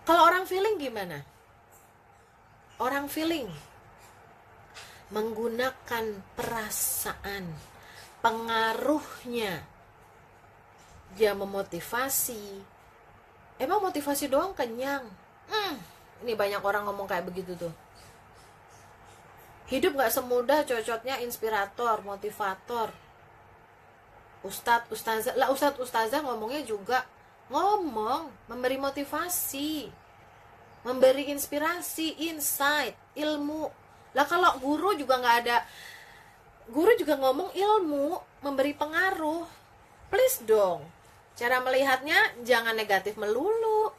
Kalau orang feeling gimana? Orang feeling menggunakan perasaan, pengaruhnya, dia memotivasi. Emang motivasi doang kenyang? Ini banyak orang ngomong kayak begitu tuh. Hidup gak semudah cocoknya inspirator, motivator, ustazah. Lah ustazah ngomongnya juga ngomong, memberi motivasi, memberi inspirasi, insight, ilmu. Lah kalau guru juga gak ada. Guru juga ngomong ilmu, memberi pengaruh. Please dong, cara melihatnya jangan negatif melulu.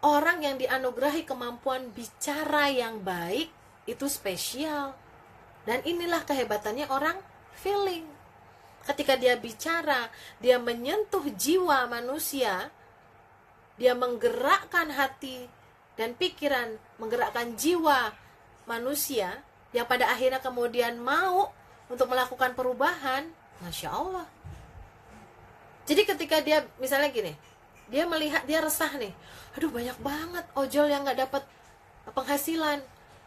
Orang yang dianugerahi kemampuan bicara yang baik itu spesial. Dan inilah kehebatannya orang feeling. Ketika dia bicara, dia menyentuh jiwa manusia, dia menggerakkan hati dan pikiran, menggerakkan jiwa manusia, yang pada akhirnya kemudian mau untuk melakukan perubahan. Masya Allah. Jadi ketika dia misalnya gini, dia melihat, dia resah nih, aduh banyak banget ojol yang gak dapat penghasilan,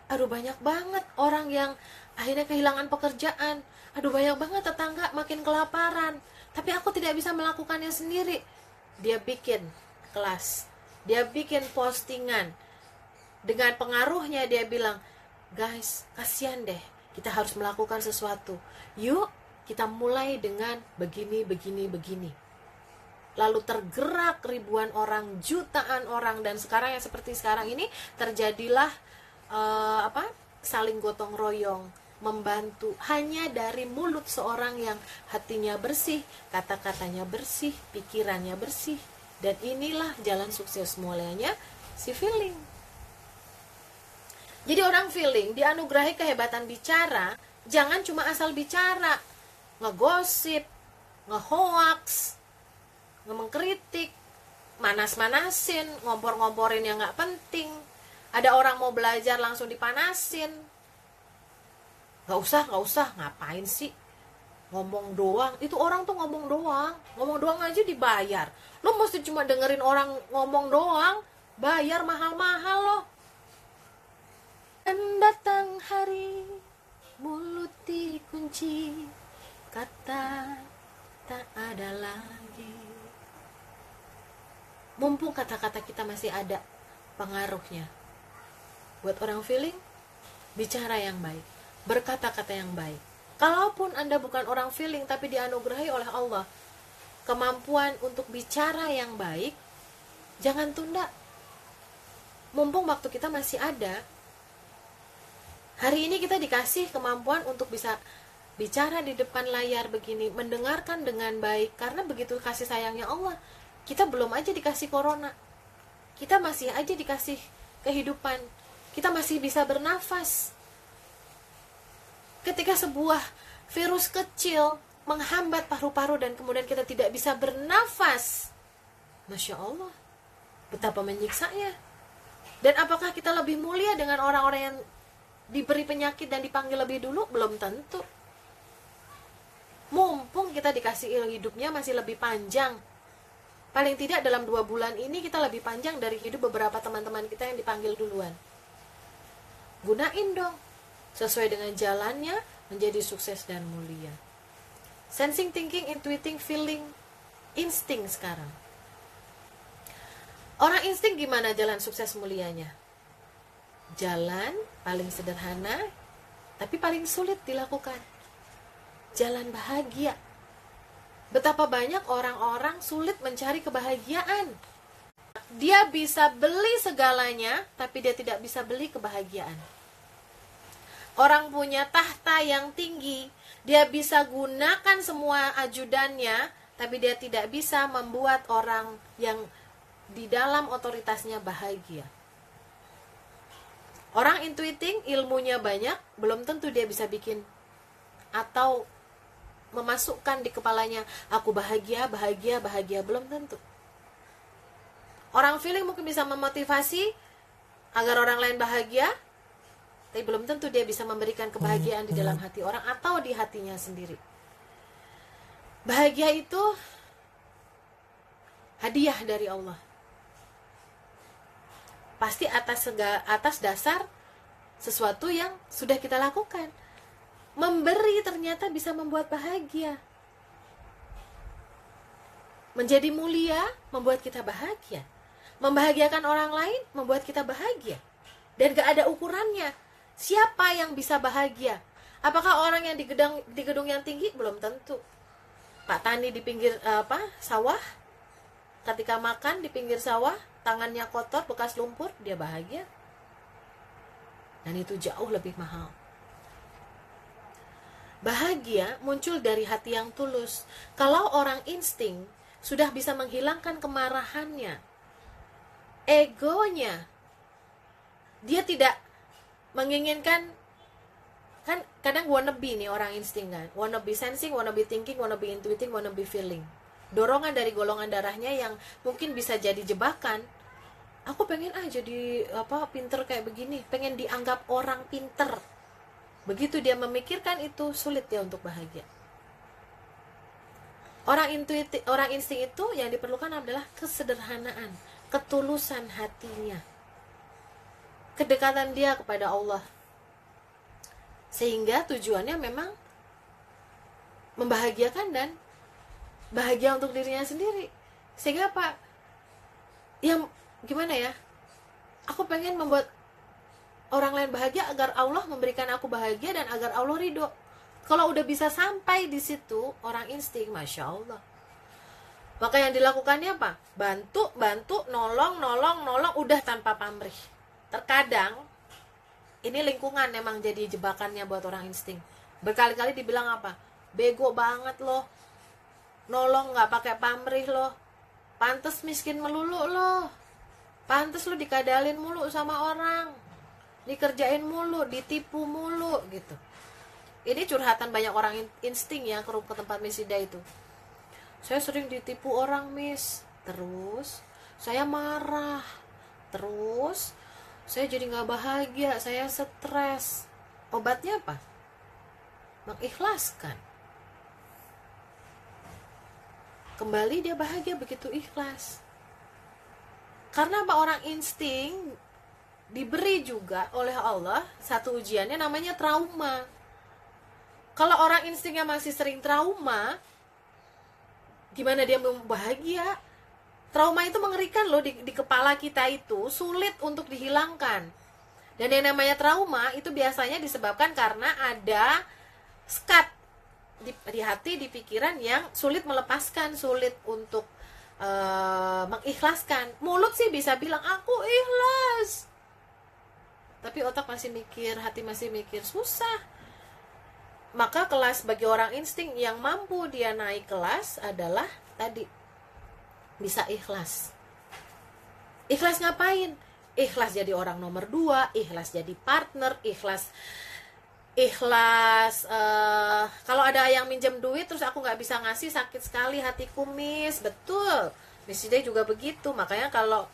aduh banyak banget orang yang akhirnya kehilangan pekerjaan, aduh banyak banget tetangga makin kelaparan, tapi aku tidak bisa melakukannya sendiri. Dia bikin kelas, dia bikin postingan, dengan pengaruhnya dia bilang, guys, kasihan deh, kita harus melakukan sesuatu. Yuk, kita mulai dengan begini, begini, begini. Lalu tergerak ribuan orang, jutaan orang, dan sekarang yang seperti sekarang ini terjadilah saling gotong royong, membantu hanya dari mulut seorang yang hatinya bersih, kata-katanya bersih, pikirannya bersih. Dan inilah jalan sukses mulianya si feeling. Jadi orang feeling dianugerahi kehebatan bicara, jangan cuma asal bicara, ngegosip, ngehoax, mengkritik, manas-manasin, ngompor-ngomporin yang gak penting. Ada orang mau belajar langsung dipanasin. Gak usah, ngapain sih? Ngomong doang, itu orang tuh ngomong doang aja dibayar. Lo mesti cuma dengerin orang ngomong doang, bayar mahal-mahal loh. Dan datang hari, mulut dikunci, kata tak ada lagi. Mumpung kata-kata kita masih ada pengaruhnya. Buat orang feeling, bicara yang baik, berkata-kata yang baik. Kalaupun Anda bukan orang feeling tapi dianugerahi oleh Allah kemampuan untuk bicara yang baik, jangan tunda. Mumpung waktu kita masih ada. Hari ini kita dikasih kemampuan untuk bisa bicara di depan layar begini, mendengarkan dengan baik, karena begitu kasih sayangnya Allah. Kita belum aja dikasih corona, kita masih aja dikasih kehidupan, kita masih bisa bernafas. Ketika sebuah virus kecil menghambat paru-paru dan kemudian kita tidak bisa bernafas, Masya Allah, betapa menyiksanya. Dan apakah kita lebih mulia dengan orang-orang yang diberi penyakit dan dipanggil lebih dulu? Belum tentu. Mumpung kita dikasih hidupnya masih lebih panjang, paling tidak dalam 2 bulan ini kita lebih panjang dari hidup beberapa teman-teman kita yang dipanggil duluan. Gunain dong, sesuai dengan jalannya menjadi sukses dan mulia. Sensing, thinking, intuiting, feeling, insting sekarang. Orang insting gimana jalan sukses mulianya? Jalan paling sederhana tapi paling sulit dilakukan. Jalan bahagia. Betapa banyak orang-orang sulit mencari kebahagiaan. Dia bisa beli segalanya tapi dia tidak bisa beli kebahagiaan. Orang punya tahta yang tinggi, dia bisa gunakan semua ajudannya tapi dia tidak bisa membuat orang yang di dalam otoritasnya bahagia. Orang intuiting, ilmunya banyak, belum tentu dia bisa bikin atau memasukkan di kepalanya, aku bahagia, bahagia, bahagia, belum tentu. Orang feeling mungkin bisa memotivasi agar orang lain bahagia, tapi belum tentu dia bisa memberikan kebahagiaan di dalam hati orang atau di hatinya sendiri. Bahagia itu hadiah dari Allah. Pasti atas dasar sesuatu yang sudah kita lakukan. Memberi ternyata bisa membuat bahagia. Menjadi mulia membuat kita bahagia. Membahagiakan orang lain membuat kita bahagia. Dan gak ada ukurannya. Siapa yang bisa bahagia? Apakah orang yang di gedung yang tinggi? Belum tentu. Pak Tani di pinggir sawah, ketika makan di pinggir sawah, tangannya kotor, bekas lumpur, dia bahagia. Dan itu jauh lebih mahal. Bahagia muncul dari hati yang tulus. Kalau orang insting sudah bisa menghilangkan kemarahannya, egonya, dia tidak menginginkan, kan kadang wannabe nih orang insting kan, wannabe sensing, wannabe thinking, wannabe intuiting, wannabe feeling. Dorongan dari golongan darahnya yang mungkin bisa jadi jebakan. Aku pengen jadi pinter kayak begini, pengen dianggap orang pinter. Begitu dia memikirkan itu, sulit dia untuk bahagia. Orang insting itu yang diperlukan adalah kesederhanaan, ketulusan hatinya, kedekatan dia kepada Allah, sehingga tujuannya memang membahagiakan dan bahagia untuk dirinya sendiri. Sehingga apa? Yang gimana ya? Aku pengen membuat orang lain bahagia agar Allah memberikan aku bahagia dan agar Allah ridho. Kalau udah bisa sampai di situ, orang insting, Masya Allah. Maka yang dilakukannya apa? Bantu, nolong, udah tanpa pamrih. Terkadang, ini lingkungan memang jadi jebakannya buat orang insting. Berkali-kali dibilang apa? Bego banget loh. Nolong gak pakai pamrih loh. Pantes miskin melulu loh. Pantes lo dikadalin mulu sama orang. Dikerjain mulu, ditipu mulu gitu. Ini curhatan banyak orang insting ya ke tempat Miss Ida itu. Saya sering ditipu orang, Miss. Terus saya marah. Terus saya jadi gak bahagia, saya stres. Obatnya apa? Mengikhlaskan. Kembali dia bahagia begitu ikhlas. Karena apa? Orang insting diberi juga oleh Allah satu ujiannya namanya trauma. Kalau orang instingnya masih sering trauma, gimana dia mau bahagia? Trauma itu mengerikan loh, di kepala kita itu sulit untuk dihilangkan. Dan yang namanya trauma itu biasanya disebabkan karena ada skat di hati, di pikiran yang sulit melepaskan, sulit untuk mengikhlaskan. Mulut sih bisa bilang aku ikhlas, tapi otak masih mikir, hati masih mikir, susah. Maka kelas bagi orang insting yang mampu dia naik kelas adalah tadi, bisa ikhlas. Ikhlas ngapain? Ikhlas jadi orang nomor 2, ikhlas jadi partner, ikhlas kalau ada yang minjem duit terus aku nggak bisa ngasih, sakit sekali hatiku, Miss. Betul, Miss Ida juga begitu. Makanya kalau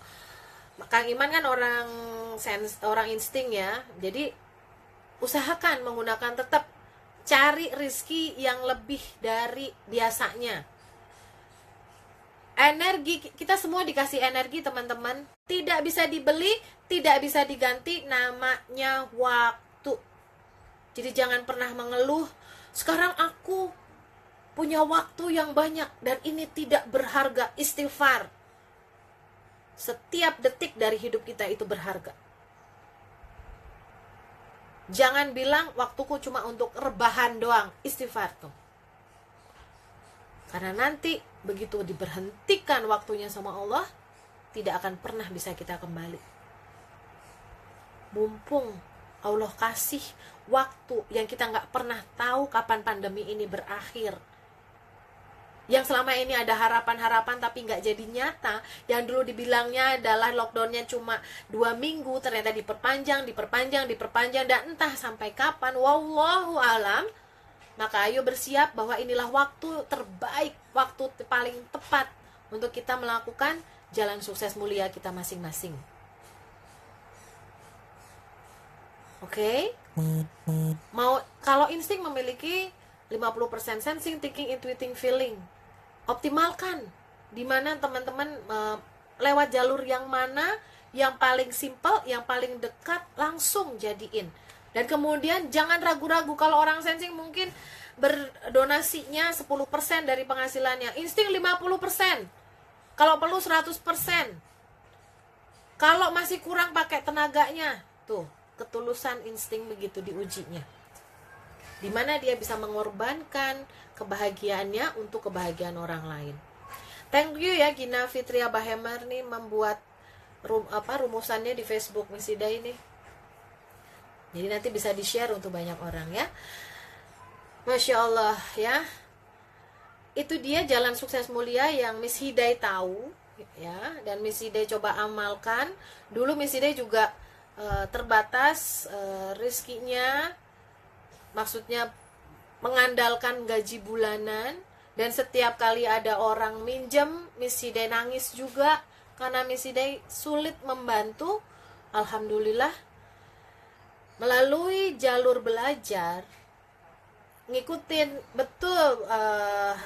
Kang Iman kan orang insting ya, jadi usahakan menggunakan, tetap cari rizki yang lebih dari biasanya. Energi, kita semua dikasih energi teman-teman, tidak bisa dibeli, tidak bisa diganti, namanya waktu. Jadi jangan pernah mengeluh, sekarang aku punya waktu yang banyak dan ini tidak berharga. Istighfar. Setiap detik dari hidup kita itu berharga. Jangan bilang waktuku cuma untuk rebahan doang. Istighfar tuh. Karena nanti begitu diberhentikan waktunya sama Allah, tidak akan pernah bisa kita kembali. Mumpung Allah kasih waktu yang kita nggak pernah tahu kapan pandemi ini berakhir. Yang selama ini ada harapan-harapan tapi nggak jadi nyata, yang dulu dibilangnya adalah lockdownnya cuma 2 minggu, ternyata diperpanjang, dan entah sampai kapan, wallahu alam. Maka ayo bersiap bahwa inilah waktu terbaik, waktu paling tepat untuk kita melakukan jalan sukses mulia kita masing-masing. Oke? Mau kalau insting memiliki 50% sensing, thinking, intuiting, feeling. Optimalkan di mana teman-teman lewat jalur yang mana yang paling simple, yang paling dekat, langsung jadiin. Dan kemudian jangan ragu-ragu. Kalau orang sensing mungkin berdonasinya 10% dari penghasilannya, insting 50%, kalau perlu 100%. Kalau masih kurang pakai tenaganya, tuh ketulusan insting begitu diujinya, dimana dia bisa mengorbankan kebahagiaannya untuk kebahagiaan orang lain. Thank you ya Gina Fitria Bahemer nih membuat rumusannya di Facebook Miss Ida ini. Jadi nanti bisa di-share untuk banyak orang ya. Masya Allah ya. Itu dia jalan sukses mulia yang Miss Hidai tahu ya, dan Miss Hidai coba amalkan. Dulu Miss Hidai juga terbatas rezekinya, maksudnya mengandalkan gaji bulanan, dan setiap kali ada orang minjem Miss Hidai nangis juga karena Miss Hidai sulit membantu. Alhamdulillah melalui jalur belajar, ngikutin betul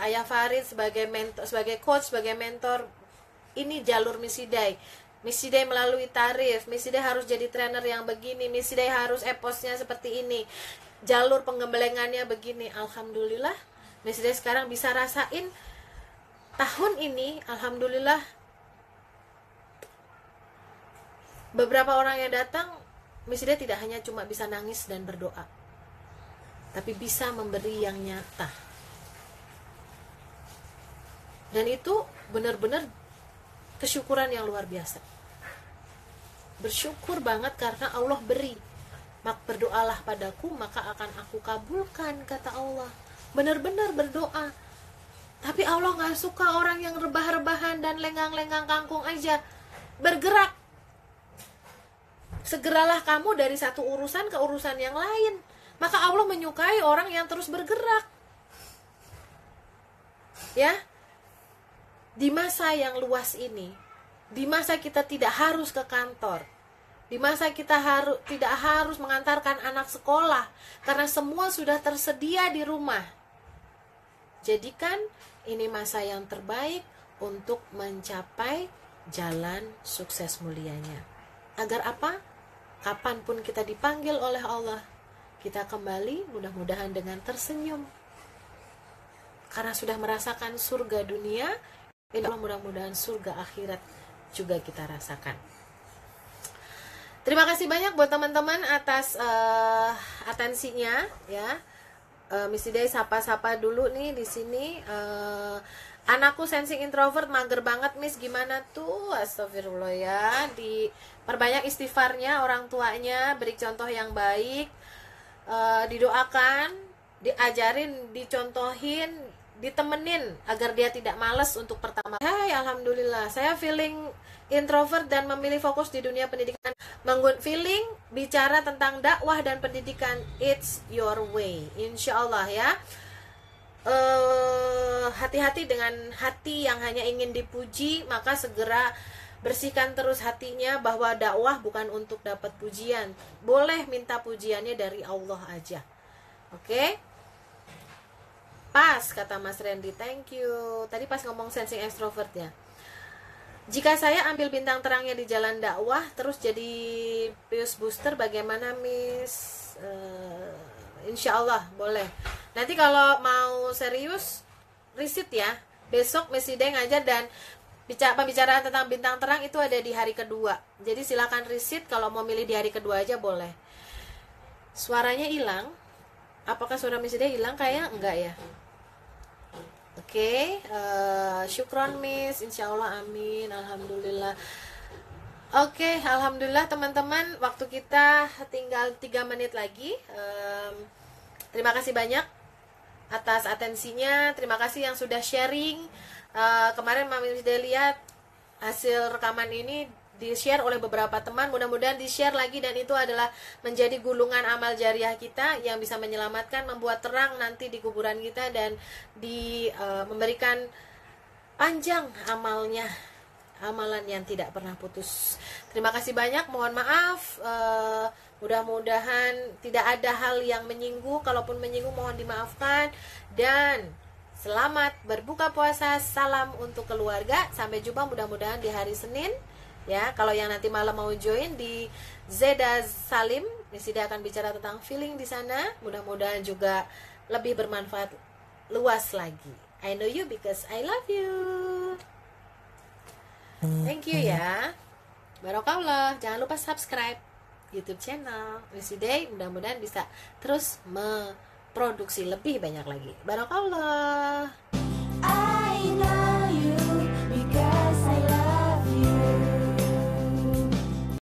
Ayah Farid sebagai mentor, sebagai coach, sebagai mentor, ini jalur Miss Hidai. Miss Hidai melalui tarif, Miss Hidai harus jadi trainer yang begini, Miss Hidai harus eposnya seperti ini, jalur penggembelengannya begini. Alhamdulillah Miss Hidai sekarang bisa rasain tahun ini. Alhamdulillah beberapa orang yang datang, Miss Hidai tidak hanya cuma bisa nangis dan berdoa, tapi bisa memberi yang nyata. Dan itu benar-benar kesyukuran yang luar biasa. Bersyukur banget karena Allah beri. Berdoalah padaku maka akan aku kabulkan, kata Allah. Benar-benar berdoa. Tapi Allah gak suka orang yang rebah-rebahan dan lenggang-lenggang kangkung aja. Bergerak. Segeralah kamu dari satu urusan ke urusan yang lain. Maka Allah menyukai orang yang terus bergerak. Ya. Di masa yang luas ini, di masa kita tidak harus ke kantor, di masa kita tidak harus mengantarkan anak sekolah karena semua sudah tersedia di rumah. Jadikan ini masa yang terbaik untuk mencapai jalan sukses mulianya. Agar apa? Kapanpun kita dipanggil oleh Allah, kita kembali mudah-mudahan dengan tersenyum. Karena sudah merasakan surga dunia, insya Allah mudah-mudahan surga akhirat juga kita rasakan. Terima kasih banyak buat teman-teman atas atensinya ya. Miss Hidai sapa-sapa dulu nih di sini. Anakku sensing introvert, mager banget Miss, gimana tuh? Astagfirullah ya. Perbanyak istighfarnya orang tuanya, beri contoh yang baik, didoakan, diajarin, dicontohin, ditemenin agar dia tidak malas untuk pertama. Hai, alhamdulillah saya feeling introvert dan memilih fokus di dunia pendidikan. Feeling bicara tentang dakwah dan pendidikan, it's your way, insya Allah ya. Hati-hati dengan hati yang hanya ingin dipuji, maka segera bersihkan terus hatinya bahwa dakwah bukan untuk dapat pujian. Boleh minta pujiannya dari Allah aja. Oke? Pas kata Mas Randy, thank you. Tadi pas ngomong sensing extrovert ya. Jika saya ambil bintang terangnya di jalan dakwah terus jadi Pius Booster, bagaimana Miss? Insya Allah boleh. Nanti kalau mau serius riset ya. Besok Miss Hidai ngajar, dan pembicaraan tentang bintang terang itu ada di hari kedua. Jadi silakan riset, kalau mau milih di hari kedua aja boleh. Suaranya hilang. Apakah suara Miss Hidai hilang? Kayaknya enggak ya. Oke, syukron Miss, insya Allah, amin, alhamdulillah. Oke, alhamdulillah teman-teman, waktu kita tinggal 3 menit lagi. Terima kasih banyak atas atensinya. Terima kasih yang sudah sharing. Kemarin Mami sudah lihat hasil rekaman ini di-share oleh beberapa teman. Mudah-mudahan di-share lagi, dan itu adalah menjadi gulungan amal jariah kita yang bisa menyelamatkan, membuat terang nanti di kuburan kita, dan memberikan panjang amalnya, amalan yang tidak pernah putus. Terima kasih banyak, mohon maaf. Mudah-mudahan tidak ada hal yang menyinggung. Kalaupun menyinggung mohon dimaafkan. Dan selamat berbuka puasa. Salam untuk keluarga. Sampai jumpa mudah-mudahan di hari Senin. Ya, kalau yang nanti malam mau join di Zeda Salim, Nisida akan bicara tentang feeling di sana. Mudah-mudahan juga lebih bermanfaat luas lagi. I know you because I love you. Thank you ya. Barokallah. Jangan lupa subscribe YouTube channel Nisida. Mudah-mudahan bisa terus memproduksi lebih banyak lagi. Barokallah.